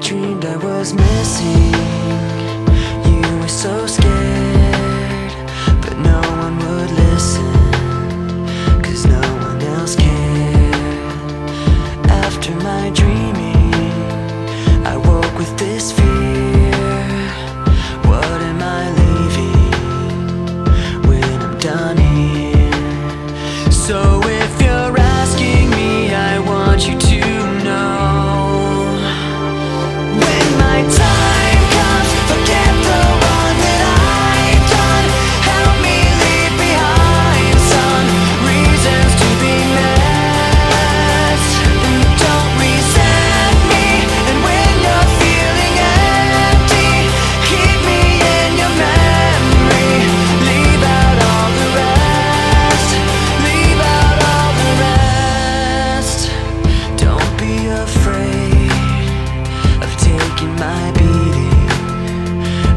dreamed I was missing. You were so scared, but no one would listen, 'cause no one else cared. After my dreaming, I woke with this fear. What am I leaving when I'm done here? So if you're asking me, I want you to know, when my time comes, forget the wrong that I've done. Help me leave behind some reasons to be missed. And don't resent me, and when you're feeling empty, keep me in your memory. Leave out all the rest. Leave out all the rest. Don't be afraid of taking my beating,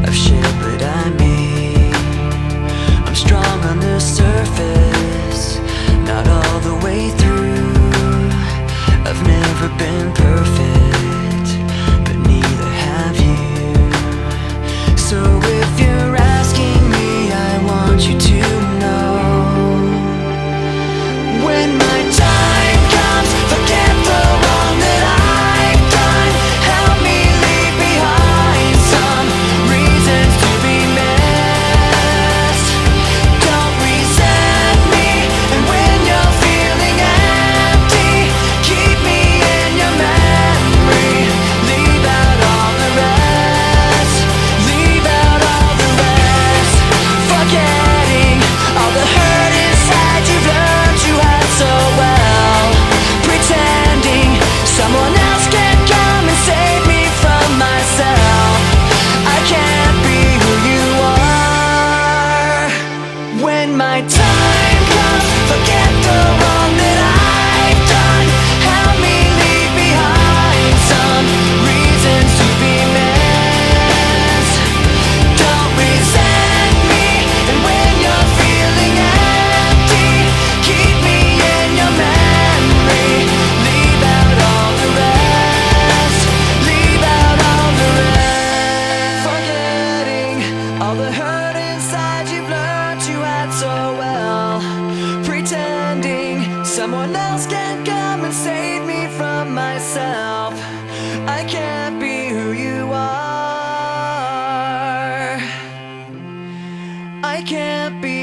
of shit that I made. I'm strong on the surface, not all the way through. I've never been perfect, but neither have you. So if you're asking me, I want you to know, when my time comes, forget the wrong that I've done. Help me leave behind some reasons to be missed. Don't resent me, and when you're feeling empty, keep me in your memory. Leave out all the rest. Leave out all the rest. Forgetting all the hurt inside you've learned you had so well. Pretending someone else can come and save me from myself. I can't be who you are. When my time comes, forget the wrong that I've done. Help me leave behind some reasons to be missed. Don't resent me, and when you're feeling empty, keep me in your memory. Leave out all the rest. Leave out all the rest. Forgetting all the hurt inside you've learned you had so well. Pretending someone else can come and save me from myself. I can't be who you are. I can't be